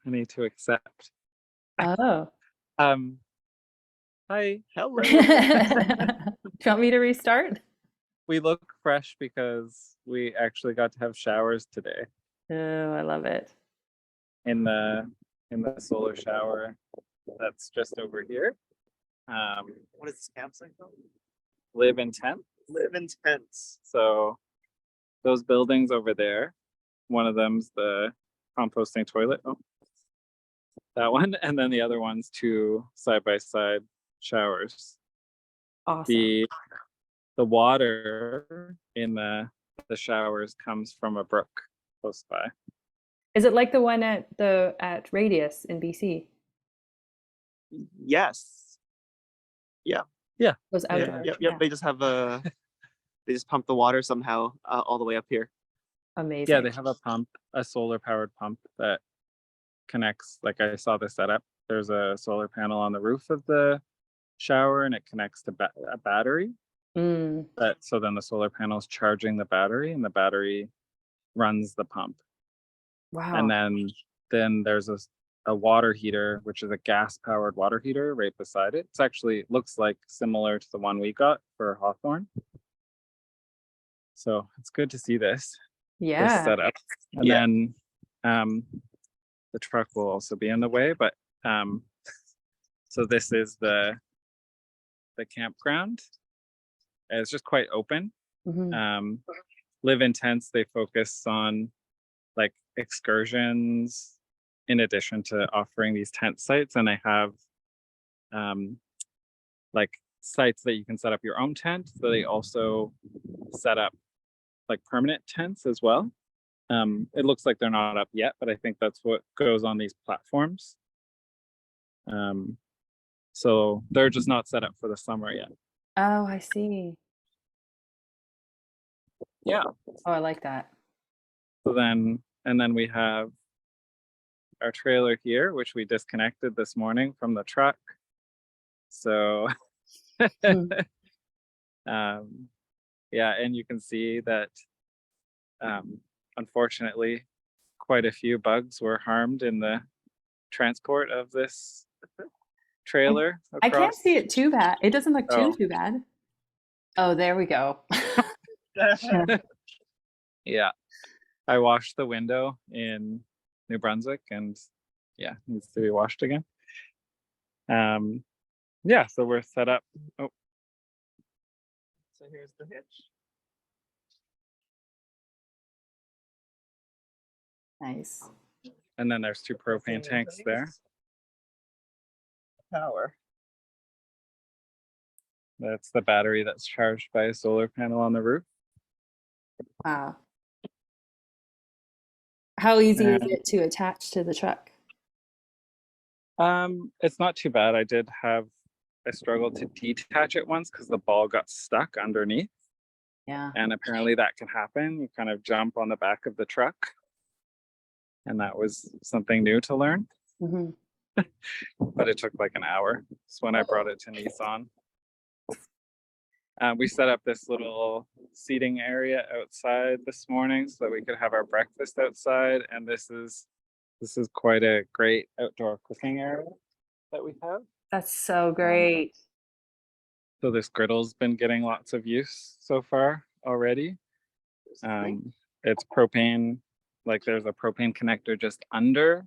I need to accept. Oh. Um, Hi. Hello. Do you want me to restart? We look fresh because we actually got to have showers today Oh, I love it. in the solar shower that's just over here. What is this campsite called? Live in tent. Live in tents. So those buildings over there, one of them's the composting toilet. Oh, that one, and then the other one's two side by side showers. Awesome. The water in the showers comes from a brook close by. Is it like the one at Radius in BC? Yes. Yeah. Those Yeah. outdoor. Yep. Yeah. They just have they just pump the water somehow all the way up here. Amazing. Yeah, they have a solar powered pump that connects. Like I saw the setup. There's a solar panel on the roof of the shower, and it connects to a battery. So then the solar panel is charging the battery, and the battery runs the pump. Wow. And then there's a water heater, which is a gas powered water heater right beside it. It's actually looks like similar to the one we got for Hawthorne. So it's good to see this setup. And then the truck will also be in the way, but so this is the campground. It's just quite open. Live in tents, they focus on like excursions in addition to offering these tent sites, and they have like sites that you can set up your own tent. So they also set up like permanent tents as well. It looks like they're not up yet, but I think that's what goes on these platforms. So they're just not set up for the summer yet. Oh, I see. Yeah. Oh, I like that. So then we have our trailer here, which we disconnected this morning from the truck. So yeah, and you can see that unfortunately quite a few bugs were harmed in the transport of this trailer. I can't see it too bad. It doesn't look too bad. Oh, there we go. Yeah. I washed the window in New Brunswick, and yeah, needs to be washed again. Yeah, so we're set up. Oh. So here's the hitch. Nice. And then there's two propane tanks there. Power. That's the battery that's charged by a solar panel on the roof. Wow. How easy is it to attach to the truck? It's not too bad. I struggled to detach it once because the ball got stuck underneath. Yeah. And apparently that can happen. You kind of jump on the back of the truck. And that was something new to learn. But it took like an hour. It's when I brought it to Nissan. We set up this little seating area outside this morning so that we could have our breakfast outside. And this is quite a great outdoor cooking area that we have. That's so great. So this griddle's been getting lots of use so far already. It's propane, like there's a propane connector just under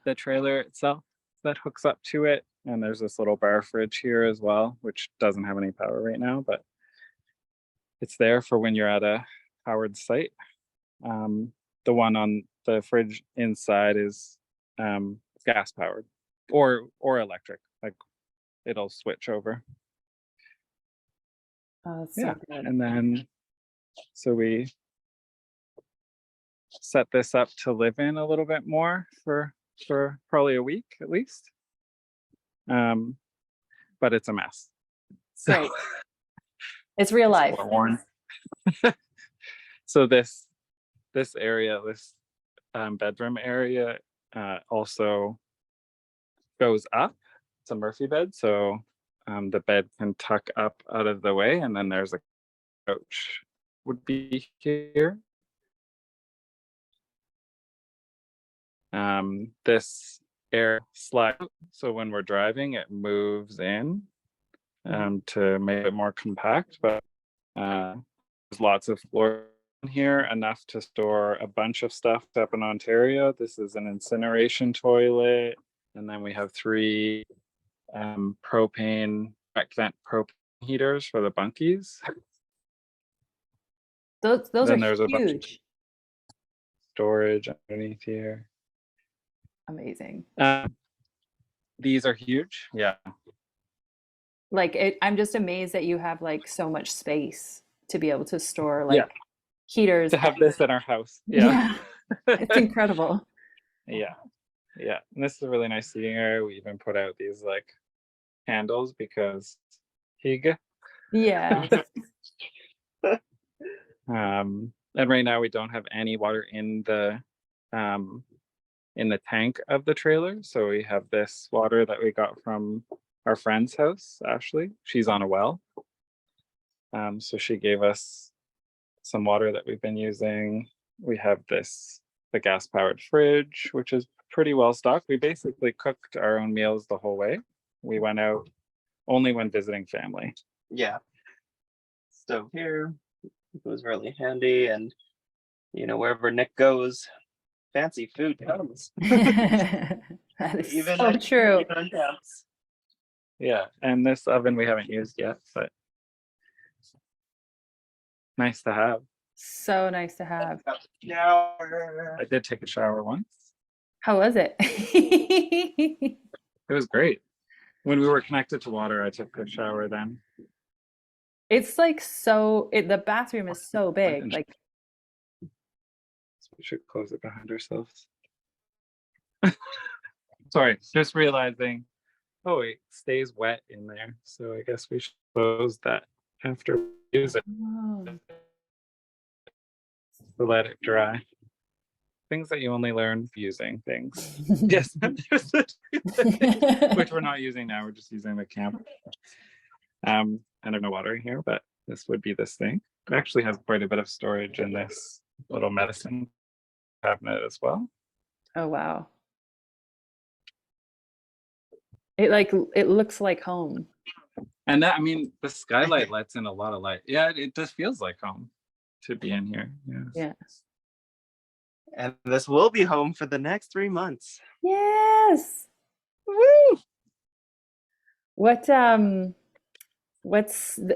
the trailer itself that hooks up to it. And there's this little bar fridge here as well, which doesn't have any power right now, but it's there for when you're at a powered site. The one on the fridge inside is gas powered or electric, like it'll switch over. Oh, that's so good. And then so we set this up to live in a little bit more for probably a week at least. But it's a mess. So it's real life. So this area, this bedroom area, also goes up. It's a Murphy bed, so the bed can tuck up out of the way, and then there's a couch would be here. This air slide, so when we're driving, it moves in to make it more compact. But there's lots of floor in here, enough to store a bunch of stuff up in Ontario. This is an incineration toilet, and then we have 3 propane vent propane heaters for the bunkies. Those Then are there's a bunch of huge. storage underneath here. Amazing. These are huge. Yeah. Like I'm just amazed that you have like so much space to be able to store like heaters. To have this in our house. Yeah. It's incredible. Yeah. And this is a really nice seating area. We even put out these like handles because hygge. Yeah. And right now we don't have any water in the tank of the trailer. So we have this water that we got from our friend's house, Ashley. She's on a well. So she gave us some water that we've been using. We have the gas powered fridge, which is pretty well stocked. We basically cooked our own meals the whole way. We went out only when visiting family. Yeah. Stove here. It was really handy, and wherever Nick goes, fancy food comes. That is Even so true. Even on camps. Yeah, and this oven we haven't used yet, but nice to have. So nice to have. Shower. I did take a shower once. How was it? It was great. When we were connected to water, I took a shower then. It's like the bathroom is so big. Like we should close it behind ourselves. Sorry, just realizing. Oh, it stays wet in there, so I guess we should close that after we use it. To let it dry. Things that you only learn using things. Yes, which we're not using now. We're just using the camp. And there's no water in here, but this would be this thing. It actually has quite a bit of storage in this little medicine cabinet as well. Oh wow. It looks like home. And that, I mean, the skylight lets in a lot of light. Yeah, it just feels like home to be in here. Yes. Yeah. And this will be home for the next 3 months. Yes. Woo! What's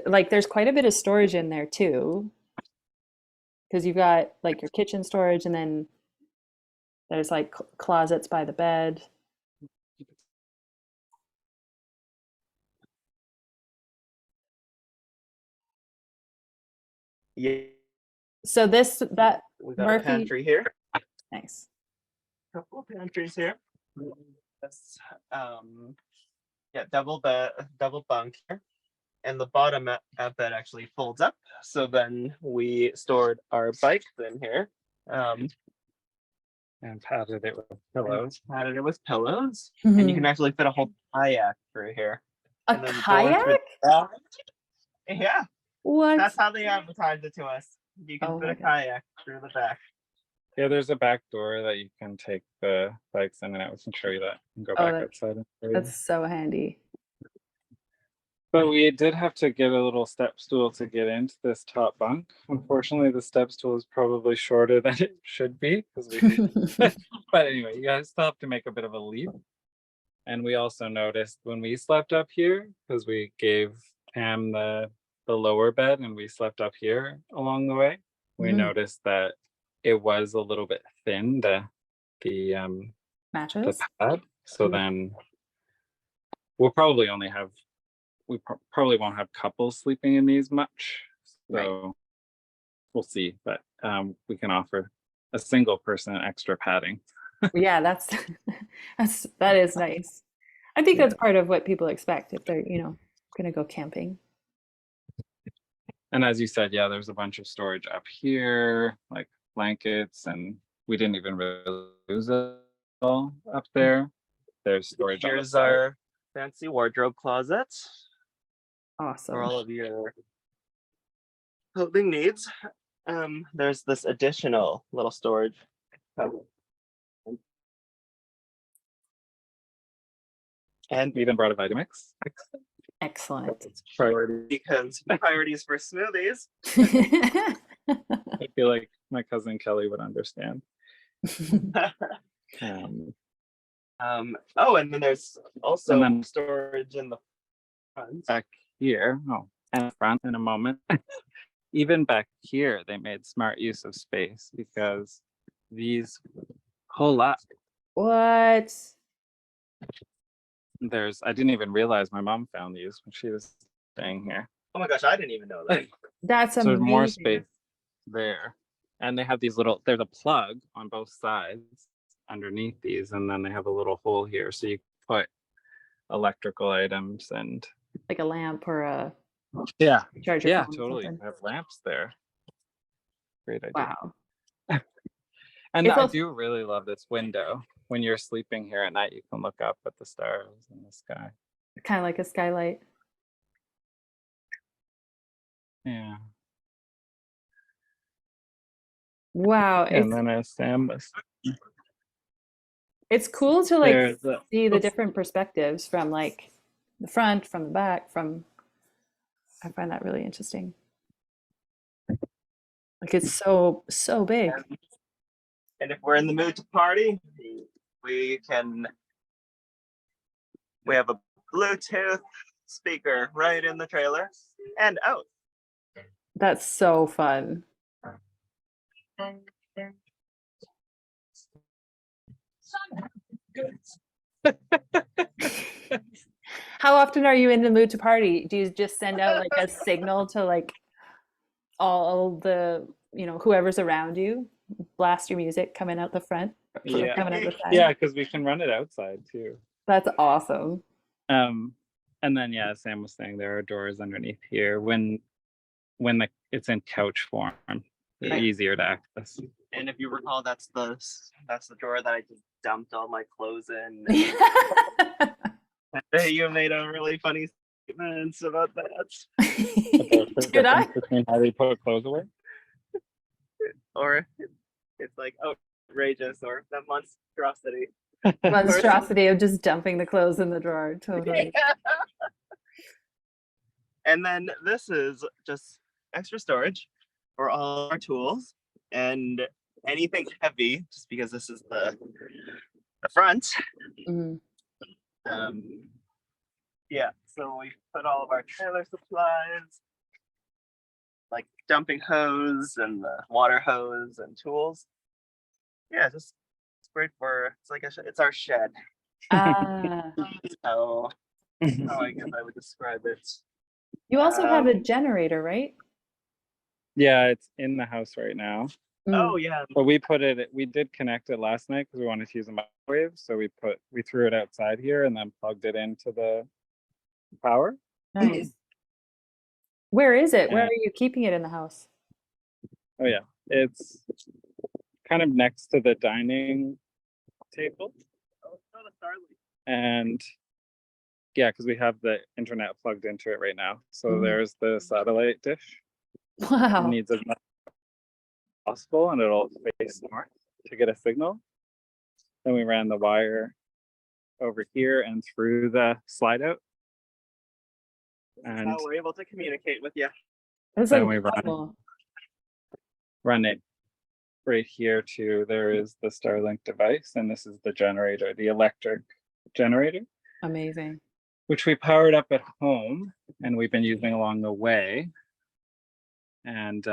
like there's quite a bit of storage in there too. Because you've got like your kitchen storage, and then there's like closets by the bed. Yeah. So we got a pantry here. Nice. Couple of pantries here. This, double bunk here, and the bottom bed actually folds up. So then we stored our bikes in here, and padded it with pillows. And you can actually fit a whole kayak through here. A kayak? Yeah. What? That's how they advertised it to us. You can fit a kayak through the back. Yeah, there's a back door that you can take the bikes in and out. We can show you that and go back outside. That's so handy. But we did have to get a little step stool to get into this top bunk. Unfortunately, the step stool is probably shorter than it should be. But anyway, you guys still have to make a bit of a leap. And we also noticed when we slept up here, because we gave Pam the lower bed and we slept up here along the way, we noticed that it was a little bit thin, the mattress, the pad. So then we'll probably only have, probably won't have couples sleeping in these much. So we'll see, but we can offer a single person extra padding. Yeah, that is nice. I think that's part of what people expect if they're, gonna go camping. And as you said, yeah, there's a bunch of storage up here, like blankets, and we didn't even really use it all up there. There's storage. Here's our fancy wardrobe closet. Awesome. For all of your clothing needs. There's this additional little storage And We even brought a Vitamix. Excellent. It's priority. because priorities for smoothies. I feel like my cousin Kelly would understand. Oh, and then there's also And then- storage in the front. Back here, and front in a moment. Even back here, they made smart use of space because these pull up. What? I didn't even realize my mom found these when she was staying here. Oh my gosh, I didn't even know that. That's So amazing. there's more space there. And they have these there's a plug on both sides underneath these, and then they have a little hole here. So you put electrical items and Like a lamp or a yeah, charge your yeah, phone or totally. something. Have lamps there. Great idea. Wow. And It's I also- do really love this window. When you're sleeping here at night, you can look up at the stars in the sky. Kind of like a skylight. Yeah. Wow. And then as Sam was It's cool to like there's see the different perspectives from like the front, from the back, I find that really interesting. Like it's so big. And if we're in the mood to party, we have a Bluetooth speaker right in the trailer and out. That's so fun. How often are you in the mood to party? Do you just send out like a signal to like all the, whoever's around you, blast your music coming out the front, Yeah. coming out the side? Yeah, because we can run it outside too. That's awesome. And then Sam was saying there are doors underneath here when it's in couch form. They're easier to access. And if you recall, that's the drawer that I just dumped all my clothes in. You made a really funny statements about that. Did I? Between how they put clothes away? Or it's like outrageous or that monstrosity. Monstrosity of just dumping the clothes in the drawer. Totally. Yeah. And then this is just extra storage for all our tools and anything heavy, just because this is the front. Mhm. Yeah, so we put all of our trailer supplies, like dumping hose and the water hose and tools. Yeah, just it's great for it's our shed. Ah. So how I guess I would describe it. You also have a generator, right? Yeah, it's in the house right now. Oh yeah. But we did connect it last night because we wanted to use a microwave. So we threw it outside here and then plugged it into the power. Nice. Where is it? Where are you keeping it in the house? Oh yeah, it's kind of next to the dining table. Oh, it's not a Starlink. And yeah, because we have the internet plugged into it right now. So Mhm. there's the satellite dish. It Wow. needs as much as possible, and it'll face north to get a signal. Then we ran the wire over here and through the slide out. That's And how we're able to communicate with you. That's then like we run it right here to there is the Starlink device, and this is the generator, the electric generator, amazing. which we powered up at home and we've been using along the way. And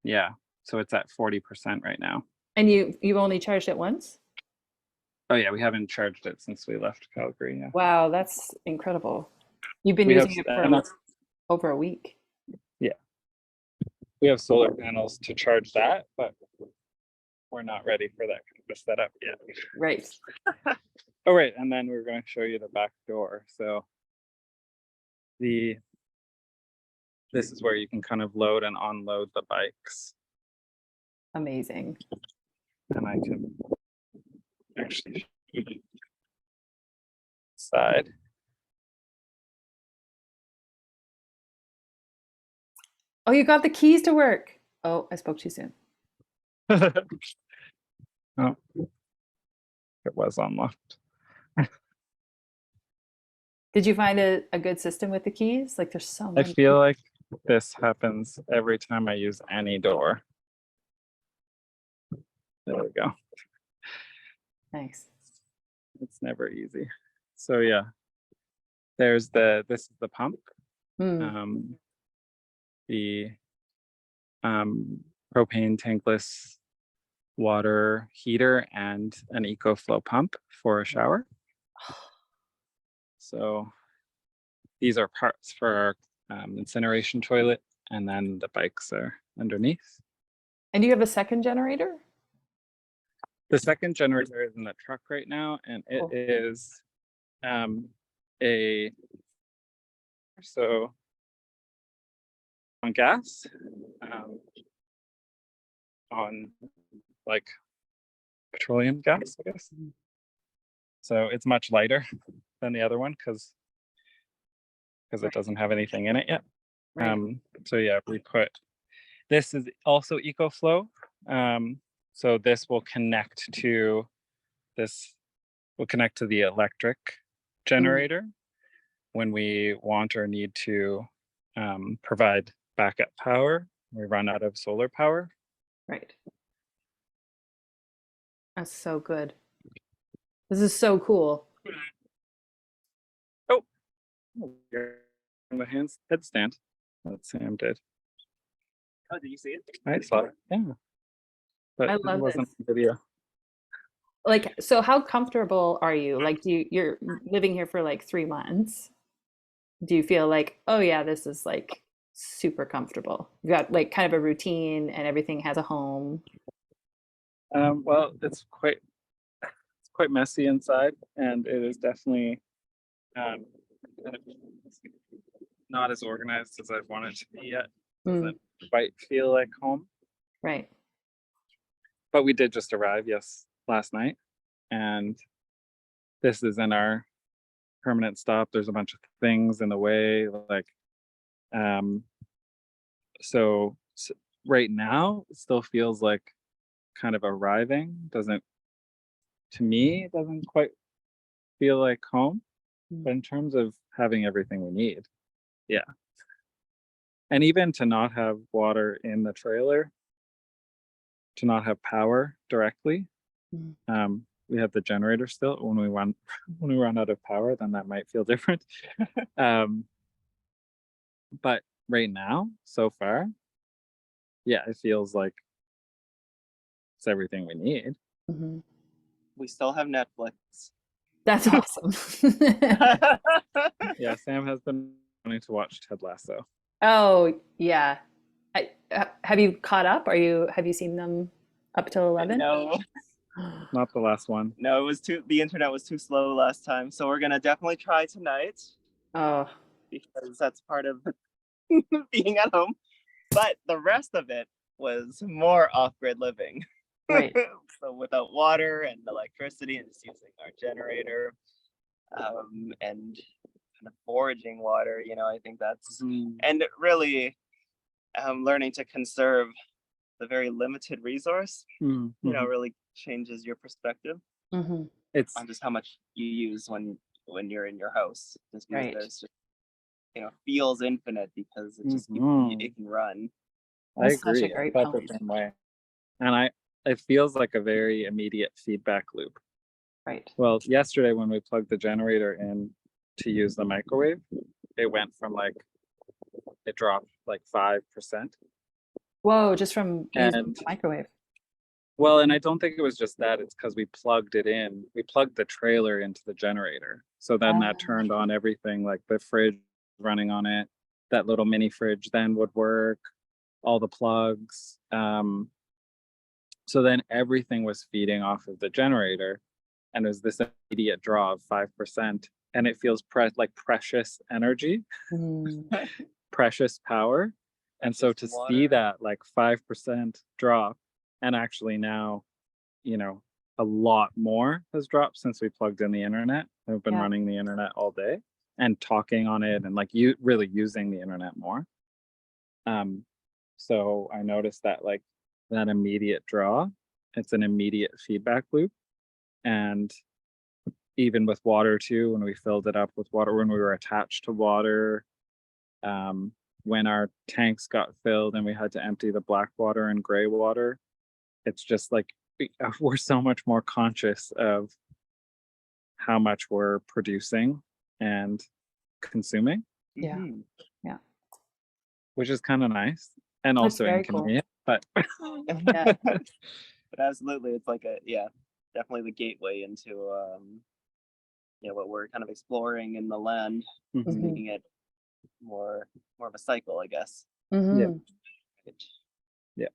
yeah, so it's at 40% right now. And you've only charged it once? Oh yeah, we haven't charged it since we left Calgary. Yeah. Wow, that's incredible. You've been We using have- it and for that's- over a week. we have solar panels to charge that, but we're not ready for that kind of setup yet. Right. Oh right, and then we're going to show you the back door. So this is where you can kind of load and unload the bikes. Amazing. And I can actually show you side. Oh, you got the keys to work. Oh, I spoke too soon. Oh, it was unlocked. Did you find a good system with the keys? Like there's so I many. feel like this happens every time I use any door. There we go. Nice. It's never easy. So yeah, there's this is the pump, Mm. the propane tankless water heater, and an EcoFlow pump for a shower. So these are parts for our incineration toilet, and then the bikes are underneath. And do you have a second generator? The second generator is in the truck right now, and it Cool. is a so on gas, on like petroleum gas, I guess. So it's much lighter than the other one because it doesn't have anything in it yet. Right. So yeah, we put this is also EcoFlow. So this will connect to the electric generator when we want or need to provide backup power. We run out of solar power. Right. That's so good. This is so cool. Oh, the headstand that Sam did. Oh, did you see it? I saw it. Yeah, but I it love wasn't this. on video. Like, so how comfortable are you? Like, you're living here for like 3 months. Do you feel like, oh yeah, this is like super comfortable? You got like kind of a routine and everything has a home. Well, it's quite messy inside, and it is definitely kind of not as organized as I'd want it to be yet. Doesn't quite feel like home. Right. But we did just arrive, last night, and this is in our permanent stop. There's a bunch of things in the way, like so right now it still feels like kind of arriving. To me, it doesn't quite feel like home, but in terms of having everything we need, yeah. And even to not have water in the trailer, to not have power directly, we have the generator still. When we run out of power, then that might feel different. But right now, so far, yeah, it feels like it's everything we need. We still have Netflix. That's awesome. Yeah, Sam has been wanting to watch Ted Lasso. Oh yeah. Have you caught up? Have you seen them up till 11? No, Not the last one. no, the internet was too slow last time. So we're gonna definitely try tonight. Oh, because that's part of being at home. But the rest of it was more off-grid living. right. So without water and electricity, and just using our generator, and kind of foraging water, I think that's and really learning to conserve the very limited resource, really changes your perspective It's on just how much you use when you're in your house. Just because Right. there's just feels infinite because it just it can run. I That's such a agree. I great felt the point. same way. And it feels like a very immediate feedback loop. Right. Well, yesterday when we plugged the generator in to use the microwave, it went from it dropped like 5%. Whoa, just from using And the microwave. well, and I don't think it was just that. It's because we plugged it in. We plugged the trailer into the generator. So then that turned on everything, like the fridge running on it. That little mini fridge then would work, all the plugs. So then everything was feeding off of the generator, and it was this immediate draw of 5%. And it feels like precious energy, precious power. And so to see that like 5% drop, and actually now, a lot more has dropped since we plugged in the internet. I've been running the internet all day and talking on it, and you really using the internet more. So I noticed that that immediate draw, it's an immediate feedback loop. And even with water too, when we filled it up with water, when we were attached to water, when our tanks got filled and we had to empty the black water and gray water, it's just like we're so much more conscious of how much we're producing and consuming, Yeah. Mhm. which is kind of nice and That's also very cool. inconvenient, but Yeah. But absolutely, it's like definitely the gateway into what we're kind of exploring in the land, Mhm. making it more of a cycle, I guess. Mhm. Yeah.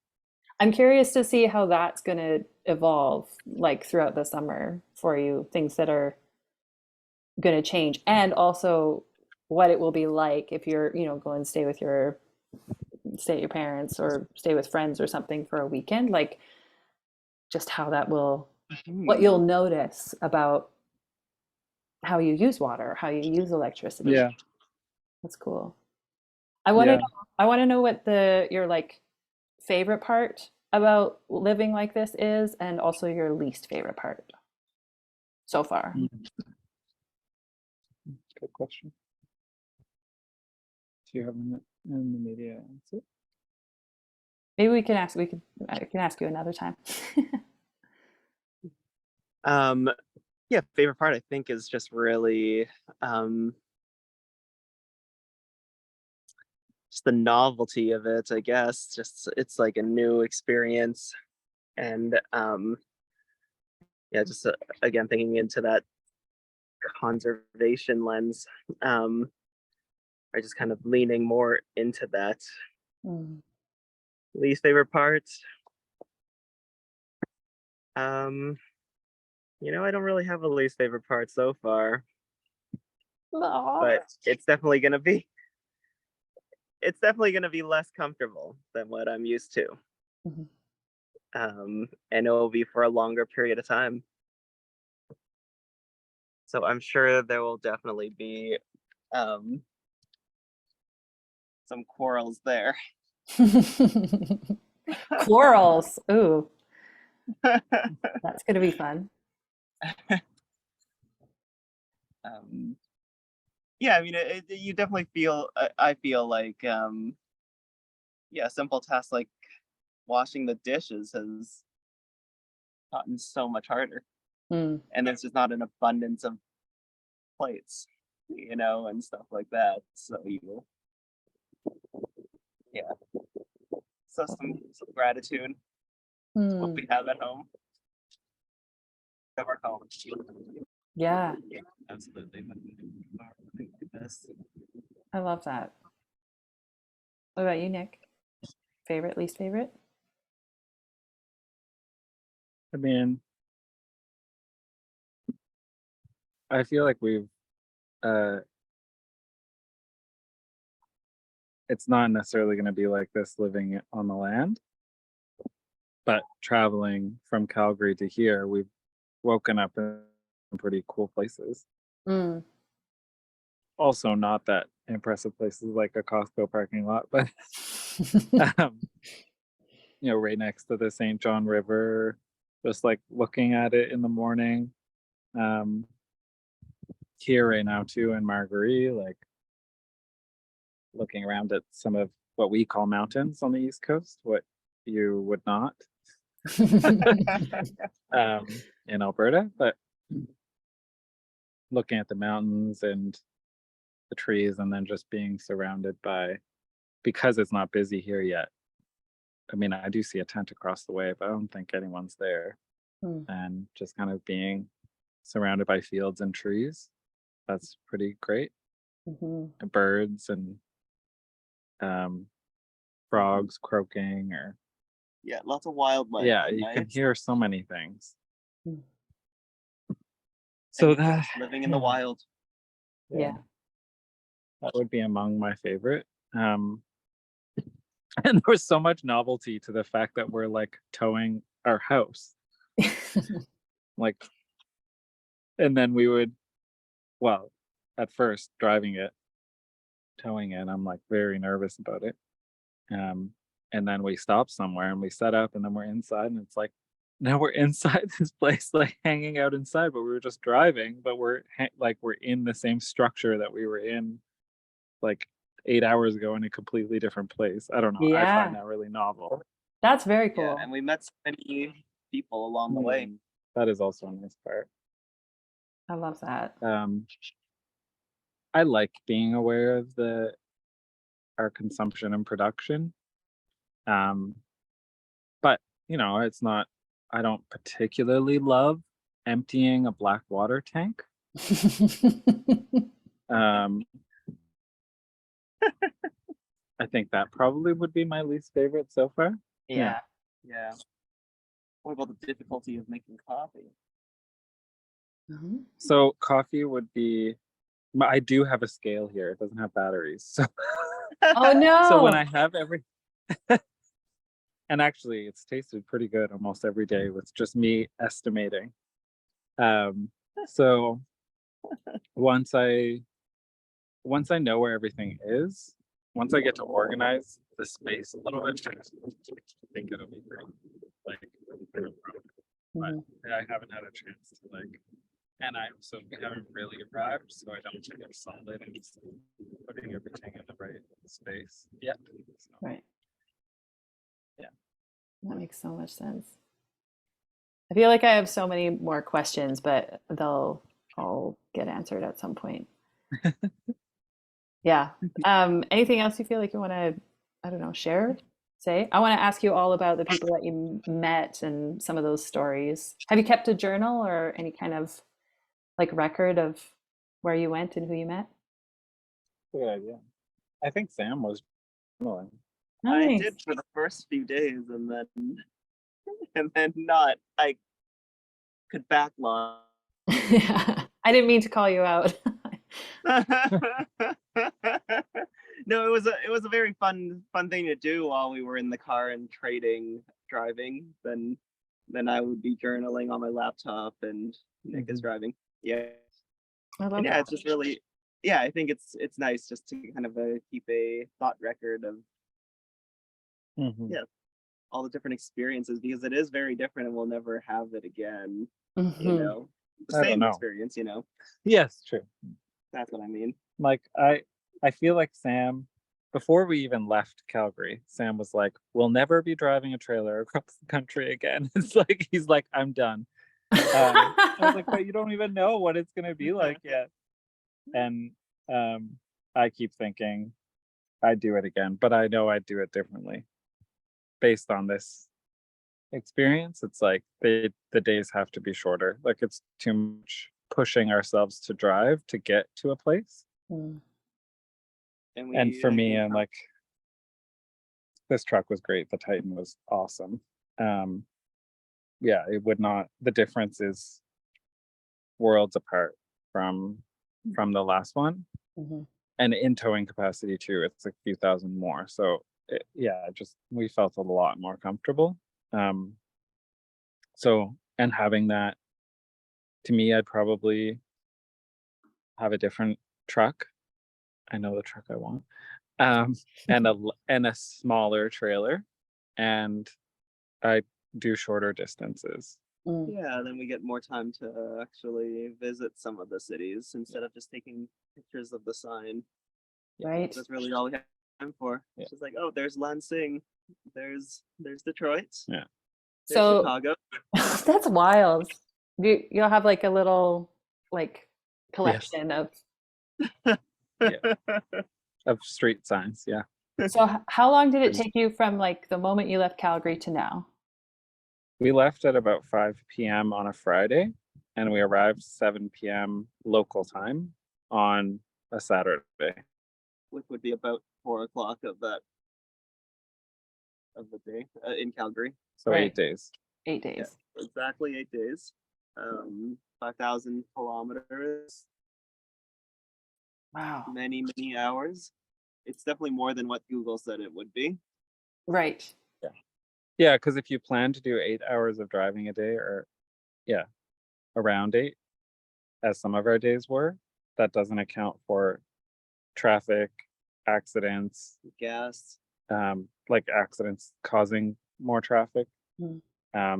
I'm curious to see how that's going to evolve like throughout the summer for you, things that are going to change, and also what it will be like if you're, go and stay at your parents or stay with friends or something for a weekend, like just how that will, what you'll notice about how you use water, how you use electricity. Yeah. That's cool. I want to Yeah. know, what your like favorite part about living like this is, and also your least favorite part so far. Good question. Do you have an immediate answer? Maybe I can ask you another time. Favorite part I think is just really just the novelty of it, I guess. Just it's like a new experience, and just again thinking into that conservation lens, or just kind of leaning more into that. Least favorite part, I don't really have a least favorite part so far, but it's definitely gonna be less comfortable than what I'm used to. And it will be for a longer period of time. So I'm sure there will definitely be some quarrels there. Quarrels. Ooh, that's gonna be fun. I mean, you definitely feel. I feel like, simple tasks like washing the dishes has gotten so much harder, and there's just not an abundance of plates, and stuff like that. So so some gratitude to what we have at home. Of our home. Yeah, Absolutely. I love that. What about you, Nick? Favorite, least favorite? I mean, I feel like we've it's not necessarily going to be like this living on the land, but traveling from Calgary to here, we've woken up in pretty cool places. Also, not that impressive places like a Costco parking lot, but right next to the St. John River, just like looking at it in the morning. Here right now too in Marguerite, like looking around at some of what we call mountains on the East Coast, what you would not in Alberta, but looking at the mountains and the trees, and then just being surrounded by, because it's not busy here yet. I mean, I do see a tent across the way, but I don't think anyone's there. And just kind of being surrounded by fields and trees, that's pretty great. And birds and frogs croaking, or lots of wildlife. Yeah, you can hear so many things. So that living in the wild. Yeah. That would be among my favorite. And there was so much novelty to the fact that we're like towing our house. Like, and then we would, well, at first driving it, towing it, I'm like very nervous about it. And then we stop somewhere and we set up, and then we're inside, and it's like now we're inside this place, like hanging out inside, but we were just driving, but we're in the same structure that we were in like 8 hours ago in a completely different place. I don't know. I find Yeah, that really novel. that's very Yeah, cool. and we met so many people along the way. That is also a nice part. I love that. I like being aware of our consumption and production. But it's not, I don't particularly love emptying a black water tank. Um, I think that probably would be my least favorite so far. Yeah. What about the difficulty of making coffee? Mhm. So coffee would be, I do have a scale here. It doesn't have batteries. So, Oh so when no. I have and actually it's tasted pretty good almost every day with just me estimating. So once I know where everything is, once I get to organize the space a little bit, I think it'll be great. Like, but I haven't had a chance to and I also haven't really arrived, so I don't get solid and just putting everything in the right space. Yeah. So, Right. Yeah. That makes so much sense. I feel like I have so many more questions, but they'll all get answered at some point. Yeah. Anything else you feel like you want to, I don't know, share, say? I want to ask you all about the people that you met and some of those stories. Have you kept a journal or any kind of like record of where you went and who you met? good idea. I think Sam was journaling. I Nice. did for the first few days, and then not. I could backlog. I didn't mean to call you out. No, it was a very fun thing to do while we were in the car and driving. Then I would be journaling on my laptop and Nick is driving. Yeah, I love and yeah, that. it's just really, yeah, I think it's nice just to kind of keep a thought record of all the different experiences, because it is very different and we'll never have it again. The I don't same know. experience. Yes, true. That's what I mean. Like I feel like Sam, before we even left Calgary, Sam was like, "We'll never be driving a trailer across the country again." It's like he's like, "I'm done." I was like, "But you don't even know what it's gonna be like yet." And I keep thinking I'd do it again, but I know I'd do it differently based on this experience. It's like the days have to be shorter. Like it's too much pushing ourselves to drive to get to a place. And for me, I'm like, this truck was great. The Titan was awesome. Yeah, it would not. The difference is worlds apart from the last one, and in towing capacity too. It's a few thousand more. So just we felt a lot more comfortable. So, and having that, to me, I'd probably have a different truck. I know the truck I want. And a smaller trailer, and I do shorter distances. Yeah, then we get more time to actually visit some of the cities instead of just taking pictures of the sign. Right. That's really all we have time for. It's just like, oh, there's Lansing, there's Detroit, Yeah. there's So Chicago. that's wild. You'll have like a little like collection of. Of street signs. Yeah. So how long did it take you from like the moment you left Calgary to now? We left at about 5 p.m. on a Friday, and we arrived 7 p.m. local time on a Saturday. Which would be about 4 o'clock of the day in Calgary. So 8 days. 8 days. Yeah, exactly 8 days. 5,000 kilometers. Wow. Many hours. It's definitely more than what Google said it would be. Right. Yeah, because if you plan to do 8 hours of driving a day, or around 8, as some of our days were, that doesn't account for traffic, accidents, Gas. like accidents causing more traffic.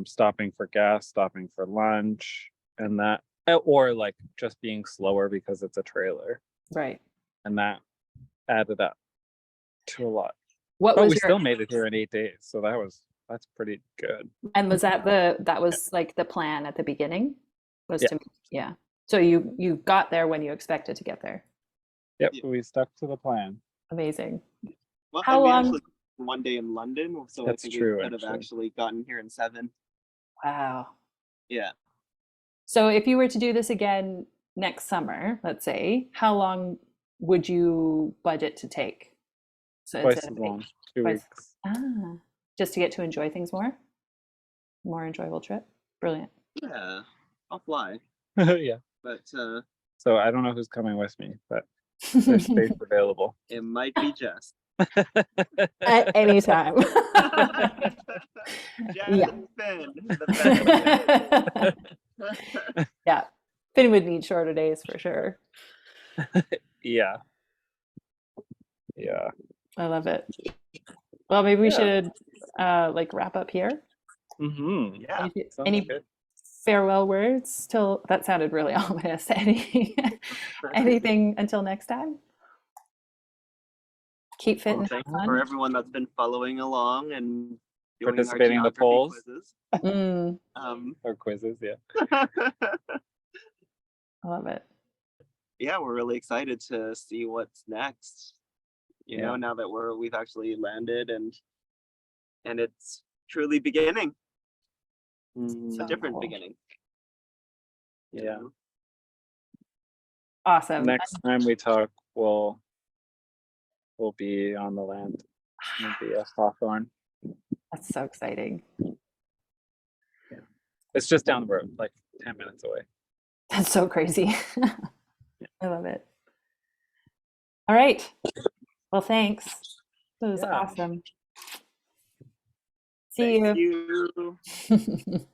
stopping for gas, stopping for lunch, and that, or like just being slower because it's a trailer, Right. and that added up to a lot. What But was we your still made it here in 8 days, so that's pretty good. and was that was like the plan at the beginning? Was Yeah. to yeah. So you got there when you expected to get there. Yep, Yeah. we stuck to the plan. Amazing. Well, How and we long? actually one day in London, so That's I think true, we could have actually. actually gotten here in 7. Wow. Yeah. So if you were to do this again next summer, let's say, how long would you budget to take? So Twice instead as of long, 2 twice, weeks. just to get to enjoy things more enjoyable trip. Brilliant. Yeah. I'll fly. Yeah. But So I don't know who's coming with me, but there's space available. it might be Jess. At any time. Jess Yeah. and Finn, the best. Yeah. Finn would need shorter days for sure. Yeah. Yeah. I love it. Well, maybe we Yeah. should like wrap up here. Mm-hmm. Yeah. Any Good. farewell words till that sounded really ominous. Anything until next time? Keep fit Well, and thanks have for fun. everyone that's been following along and doing our Participating in the geography polls. quizzes. Mm, Or quizzes, yeah. I love it. Yeah, we're really excited to see what's next. You know, Yeah. now that we've actually landed and it's truly beginning. It's So a different cool. beginning. you Yeah. know? Awesome. Next time we talk, we'll be on the land. We'll be at Hawthorne. That's so exciting. It's just down the road, like 10 minutes away. That's so crazy. I love it. All right. Well, thanks. That was Yeah. awesome. See Thank you. you.